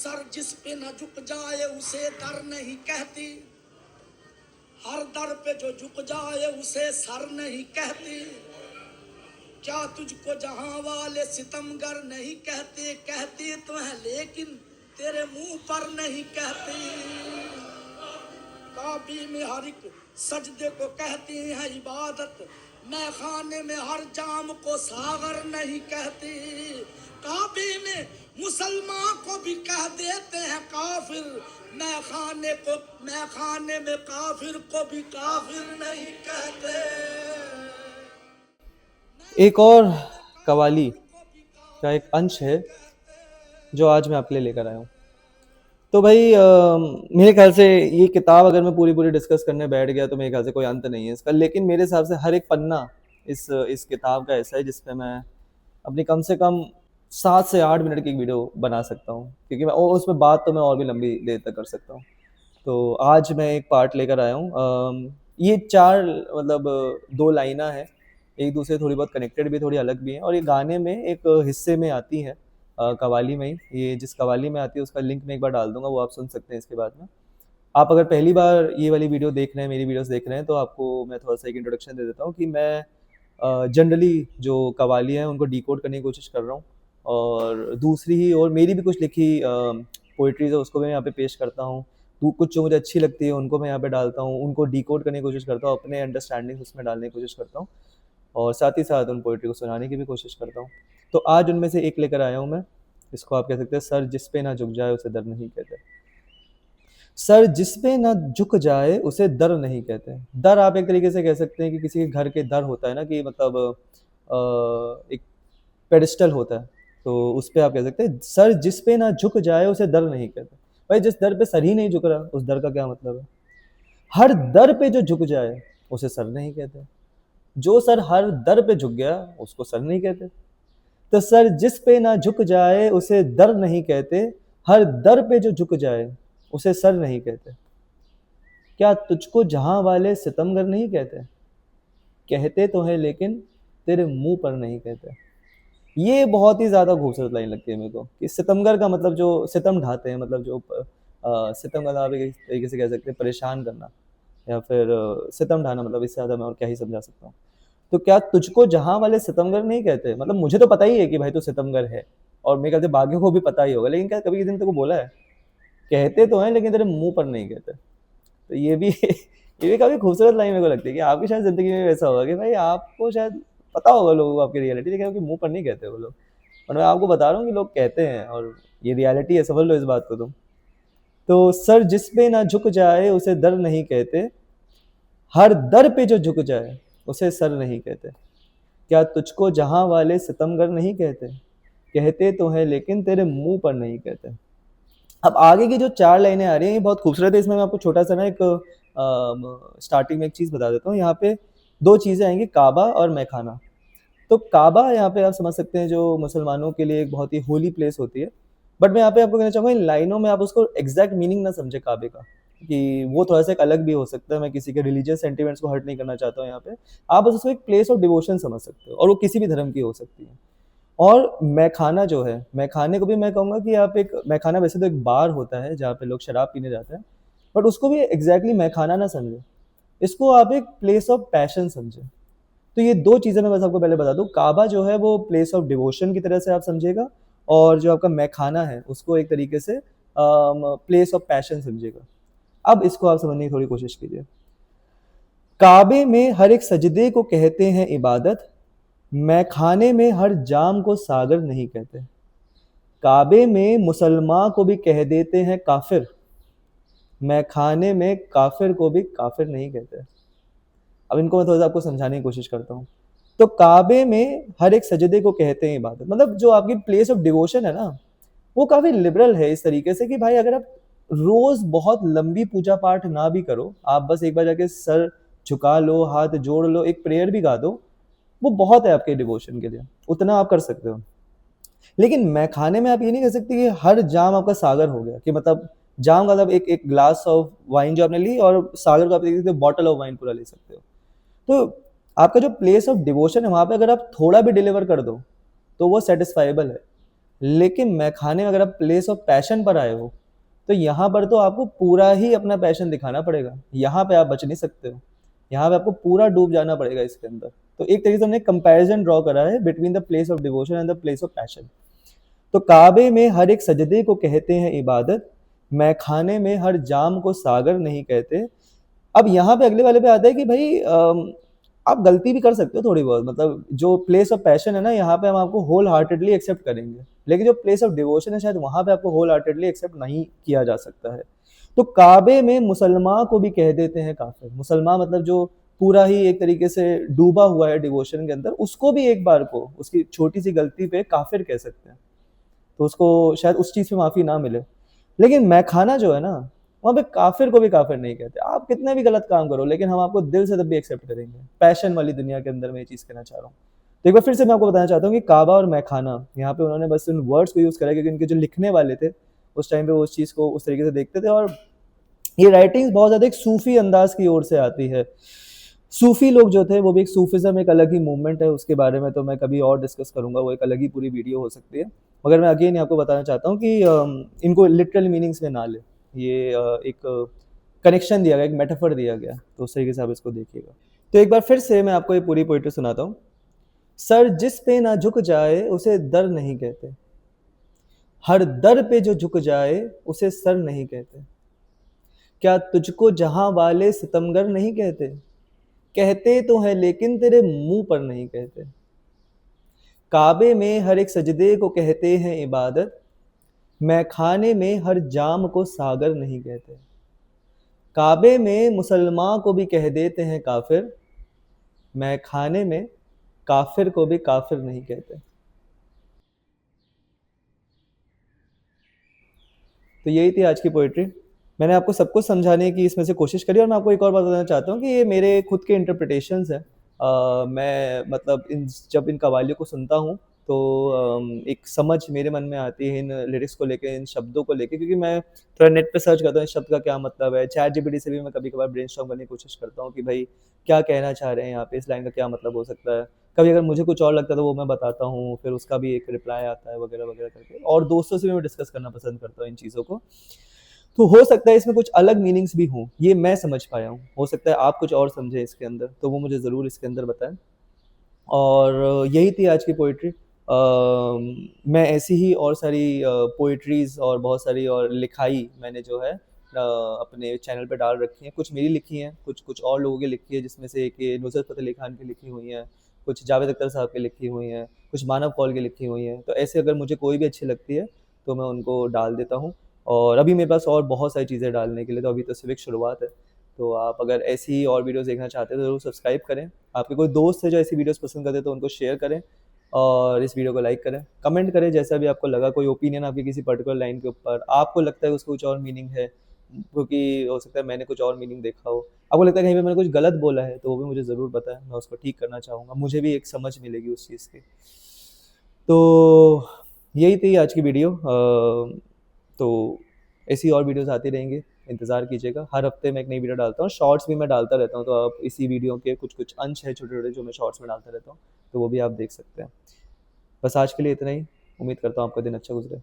Sir जिस पे न झुक जाए उसे दर नहीं कहती, हर दर पे जो झुक जाए उसे सर नहीं कहती। क्या तुझको जहां वाले सितमगर नहीं कहते, कहते तो है लेकिन तेरे मुंह पर नहीं कहते। काबी में हर एक सजदे को कहते हैं इबादत, मैं खाने में हर जाम को सागर नहीं कहते। काबे में मुसलमान को भी कह देते हैं काफिर, मैं खाने में काफिर को भी काफिर नहीं कहते। एक और कवाली का एक अंश है जो आज मैं आपके लिए लेकर आया हूँ। तो भाई मेरे ख्याल से ये किताब अगर मैं पूरी पूरी डिस्कस करने बैठ गया तो मेरे ख्याल से कोई अंत नहीं है इसका, लेकिन मेरे हिसाब से हर एक पन्ना इस किताब का ऐसा है जिसपे मैं अपनी कम से कम 7 से 8 मिनट की एक वीडियो बना सकता हूँ, क्योंकि मैं और उसमें बात तो मैं और भी लंबी देर तक कर सकता हूँ। तो आज मैं एक पार्ट लेकर आया हूँ। ये 4 मतलब 2 लाइना है, एक दूसरे थोड़ी बहुत कनेक्टेड भी, थोड़ी अलग भी हैं, और ये गाने में एक हिस्से में आती है, कवाली में ही। ये जिस कवाली में आती है उसका लिंक मैं एक बार डाल दूंगा, वो आप सुन सकते हैं इसके बाद में। आप अगर पहली बार ये वाली वीडियो देख रहे हैं, मेरी वीडियोस देख रहे हैं, तो आपको मैं थोड़ा सा एक इंट्रोडक्शन दे देता हूँ कि मैं जनरली जो कवाली हैं उनको डिकोड करने की कोशिश कर रहा हूँ, और दूसरी ही और मेरी भी कुछ लिखी पोइट्रीज है उसको मैं यहाँ पे पेश करता हूँ। तो कुछ जो मुझे अच्छी लगती है उनको मैं यहाँ पे डालता हूँ, उनको डिकोड करने की कोशिश करता हूँ, अपने अंडरस्टैंडिंग उसमें डालने की कोशिश करता हूँ, और साथ ही साथ उन पोइट्री को सुनाने की भी कोशिश करता हूँ। तो आज उनमें से एक लेकर आया हूँ मैं। इसको आप कह सकते हैं सर जिस पे ना झुक जाए उसे दर नहीं कहते। सर जिस पे ना झुक जाए उसे दर नहीं कहते। दर आप एक तरीके से कह सकते हैं कि किसी के घर के दर होता है ना, कि मतलब एक पेडिस्टल होता है, तो उस पे आप कह सकते हैं सर जिस पे ना झुक जाए उसे दर नहीं कहते। भाई जिस दर पे सर ही नहीं झुक रहा उस दर का क्या मतलब है। हर दर पे जो झुक जाए उसे सर नहीं कहते। जो सर हर दर पे झुक गया उसको सर नहीं कहते। तो सर जिस पे ना झुक जाए उसे दर नहीं कहते, हर दर पे जो झुक जाए उसे सर नहीं कहते। क्या तुझको जहां वाले सितमगर नहीं कहते, कहते तो है लेकिन तेरे मुंह पर नहीं कहते। ये बहुत ही ज्यादा खूबसूरत लाइन लगती है मेरे को, कि सितमगर का मतलब जो सितम ढाते हैं, मतलब जो सितम का आप एक तरीके से कह सकते हैं परेशान करना, या फिर सितम ढाना, मतलब इससे ज्यादा मैं और क्या ही समझा सकता हूँ। तो क्या तुझको जहां वाले सितमगर नहीं कहते, मतलब मुझे तो पता ही है कि भाई तू सितमगर है, और मेरे ख्याल से बाकियों को भी पता ही होगा, लेकिन क्या कभी किसी ने तेरे को बोला है, कहते तो हैं लेकिन तेरे मुंह पर नहीं कहते। तो ये भी ये भी काफी खूबसूरत लाइन मेरे को लगती है, कि आपकी शायद जिंदगी में वैसा होगा कि भाई आपको शायद पता होगा लोगों को आपकी रियलिटी, लेकिन आपके मुंह पर नहीं कहते वो लोग, और मैं आपको बता रहा हूँ कि लोग कहते हैं, और ये रियलिटी है, समझ लो इस बात को तुम। तो सर जिस पे ना झुक जाए उसे दर नहीं कहते, हर दर पे जो झुक जाए उसे सर नहीं कहते। क्या तुझको जहां वाले सितमगर नहीं कहते, कहते तो है लेकिन तेरे मुंह पर नहीं कहते। अब आगे की जो 4 लाइनें आ रही हैं ये बहुत खूबसूरत है। इसमें मैं आपको छोटा सा ना एक स्टार्टिंग में एक चीज बता देता हूँ। यहाँ पे 2 चीजें आएंगी, काबा और मैखाना। तो काबा यहाँ पे आप समझ सकते हैं जो मुसलमानों के लिए एक बहुत ही होली प्लेस होती है, बट मैं यहाँ पे आपको कहना चाहूंगा इन लाइनों में आप उसको एग्जैक्ट मीनिंग ना समझे काबे का, कि वो थोड़ा सा एक अलग भी हो सकता है। मैं किसी के रिलीजियस सेंटिमेंट्स को हर्ट नहीं करना चाहता हूँ यहाँ पे। आप बस उसको एक प्लेस ऑफ डिवोशन समझ सकते हो, और वो किसी भी धर्म की हो सकती है। और मैखाना जो है, मैखाने को भी मैं कहूँगा कि आप एक मैखाना वैसे तो एक बार होता है जहाँ पे लोग शराब पीने जाते हैं, बट उसको भी एग्जैक्टली मैखाना ना समझे, इसको आप एक प्लेस ऑफ पैशन समझे। तो ये 2 चीज़ें मैं बस आपको पहले बता दूँ। काबा जो है वो प्लेस ऑफ डिवोशन की तरह से आप समझेगा, और जो आपका मैखाना है उसको एक तरीके से प्लेस ऑफ पैशन समझेगा। अब इसको आप समझने की थोड़ी कोशिश कीजिए। काबे में हर एक सजदे को कहते हैं इबादत, मैखाने में हर जाम को सागर नहीं कहते। काबे में मुसलमान को भी कह देते हैं काफिर, मैखाने में काफिर को भी काफिर नहीं कहते। अब इनको मैं थोड़ा सा आपको समझाने की कोशिश करता हूँ। तो काबे में हर एक सजदे को कहते हैं इबादत, मतलब जो आपकी प्लेस ऑफ डिवोशन है ना, वो काफी लिबरल है इस तरीके से कि भाई अगर आप रोज बहुत लंबी पूजा पाठ ना भी करो, आप बस एक बार जाके सर झुका लो, हाथ जोड़ लो, एक प्रेयर भी गा दो, वो बहुत है आपके डिवोशन के लिए, उतना आप कर सकते हो। लेकिन मैखाने में आप ये नहीं कह सकते कि हर जाम आपका सागर हो गया, कि मतलब जाम का मतलब एक एक ग्लास ऑफ वाइन जो आपने ली, और सागर को आप देख सकते हो बॉटल ऑफ वाइन पूरा ले सकते हो। तो आपका जो प्लेस ऑफ डिवोशन है वहां पे अगर आप थोड़ा भी डिलीवर कर दो तो वो सेटिस्फाइबल है। लेकिन मैखाने में अगर आप प्लेस ऑफ पैशन पर आए हो तो यहाँ पर तो आपको पूरा ही अपना पैशन दिखाना पड़ेगा, यहाँ पे आप बच नहीं सकते हो, यहाँ पे आपको पूरा डूब जाना पड़ेगा इसके अंदर। तो एक तरीके से हमने कंपैरिजन ड्रॉ करा है between the place of devotion and the place of passion. तो काबे में हर एक सजदे को कहते हैं इबादत, मैखाने में हर जाम को सागर नहीं कहते। अब यहाँ पे अगले वाले पे आता है कि भाई आप गलती भी कर सकते हो थोड़ी बहुत, मतलब जो प्लेस ऑफ पैशन है ना, यहाँ पे हम आपको होल हार्टेडली एक्सेप्ट करेंगे, लेकिन जो प्लेस ऑफ डिवोशन है शायद वहाँ पे आपको होल हार्टेडली एक्सेप्ट नहीं किया जा सकता है। तो काबे में मुसलमान को भी कह देते हैं काफिर। मुसलमान मतलब जो पूरा ही एक तरीके से डूबा हुआ है डिवोशन के अंदर, उसको भी एक बार को उसकी छोटी सी गलती पे काफिर कह सकते हैं, तो उसको शायद उस चीज़ पे माफ़ी ना मिले। लेकिन मैखाना जो है ना, वहाँ पे काफिर को भी काफिर नहीं कहते। आप कितने भी गलत काम करो लेकिन हम आपको दिल से तब भी एक्सेप्ट करेंगे। पैशन वाली दुनिया के अंदर मैं ये चीज़ कहना चाह रहा हूँ। तो एक बार फिर से मैं आपको बताना चाहता हूँ कि काबा और मैखाना, यहाँ पे उन्होंने बस उन वर्ड्स को यूज़ करा क्योंकि उनके जो लिखने वाले थे उस टाइम पे वो उस चीज़ को उस तरीके से देखते थे। और ये राइटिंग्स बहुत ज़्यादा एक सूफ़ी अंदाज की ओर से आती है। सूफ़ी लोग जो थे वो भी एक सूफिज़्म एक अलग ही मूवमेंट है, उसके बारे में तो मैं कभी और डिस्कस करूँगा, वो एक अलग ही पूरी वीडियो हो सकती है। मगर मैं अगेन आपको बताना चाहता हूँ कि इनको लिटरल मीनिंग्स में ना लें। ये एक कनेक्शन दिया गया, एक मेटाफर दिया गया, तो उस तरीके से आप इसको देखिएगा। तो एक बार फिर से मैं आपको ये पूरी पोएट्री सुनाता हूँ। सर जिस पे ना झुक जाए उसे दर नहीं कहते, हर दर पे जो झुक जाए उसे सर नहीं कहते। क्या तुझको जहां वाले सितमगर नहीं कहते? कहते तो है लेकिन तेरे मुंह पर नहीं कहते। काबे में हर एक सजदे को कहते हैं इबादत, मैखाने में हर जाम को सागर नहीं कहते। काबे में मुसलमान को भी कह देते हैं काफिर, मैखाने में काफिर को भी काफिर नहीं कहते। तो यही थी आज की पोइट्री। मैंने आपको सब कुछ समझाने की इसमें से कोशिश करी, और मैं आपको एक और बात बताना चाहता हूँ कि ये मेरे खुद के इंटरप्रिटेशंस हैं। मैं मतलब जब इन कवालियों को सुनता हूँ तो एक समझ मेरे मन में आती है इन लिरिक्स को लेके, इन शब्दों को लेके, क्योंकि मैं थोड़ा नेट पे सर्च करता हूँ इस शब्द का क्या मतलब है। चैट जीपीटी से भी मैं कभी कभार ब्रेनस्टॉर्म करने की कोशिश करता हूँ कि भाई क्या कहना चाह रहे हैं यहाँ पे, इस लाइन का क्या मतलब हो सकता है। कभी अगर मुझे कुछ और लगता है तो वो मैं बताता हूँ, फिर उसका भी एक रिप्लाई आता है वगैरह वगैरह करके, और दोस्तों से भी मैं डिस्कस करना पसंद करता हूँ इन चीज़ों को। तो हो सकता है इसमें कुछ अलग मीनिंग्स भी हों, ये मैं समझ पाया हूँ, हो सकता है आप कुछ और समझें इसके अंदर, तो वो मुझे ज़रूर इसके अंदर बताएं। और यही थी आज की पोइट्री। मैं ऐसी ही और सारी पोइट्रीज़ और बहुत सारी और लिखाई मैंने जो है अपने चैनल पे डाल रखी हैं। कुछ मेरी लिखी हैं, कुछ कुछ और लोगों की लिखी है, जिसमें से एक ये नुसरत फ़तेह अली खान की लिखी हुई हैं, कुछ जावेद अख्तर साहब की लिखी हुई हैं, कुछ मानव कौल की लिखी हुई हैं। तो ऐसे अगर मुझे कोई भी अच्छी लगती है तो मैं उनको डाल देता हूँ। और अभी मेरे पास और बहुत सारी चीज़ें डालने के लिए, तो अभी तो सिर्फ एक शुरुआत है। तो आप अगर ऐसी ही और वीडियोज़ देखना चाहते हैं तो ज़रूर सब्सक्राइब करें। आपके कोई दोस्त है जो ऐसी वीडियोज़ पसंद करते हैं तो उनको शेयर करें, और इस वीडियो को लाइक करें, कमेंट करें जैसा भी आपको लगा। कोई ओपिनियन आपकी किसी पर्टिकुलर लाइन के ऊपर, आपको लगता है उसका कुछ और मीनिंग है, क्योंकि हो सकता है मैंने कुछ और मीनिंग देखा हो, आपको लगता है कहीं पे मैंने कुछ गलत बोला है, तो वो भी मुझे ज़रूर बताएं, मैं उसको ठीक करना चाहूँगा, मुझे भी एक समझ मिलेगी उस चीज़ की। तो यही थी आज की वीडियो। तो ऐसी और वीडियोस आती रहेंगी, इंतज़ार कीजिएगा। हर हफ्ते मैं एक नई वीडियो डालता हूँ, शॉर्ट्स भी मैं डालता रहता हूँ, तो आप इसी वीडियो के कुछ कुछ अंश हैं छोटे छोटे जो मैं शॉर्ट्स में डालता रहता हूँ, तो वो भी आप देख सकते हैं। बस आज के लिए इतना ही। उम्मीद करता हूँ आपका दिन अच्छा गुजरे।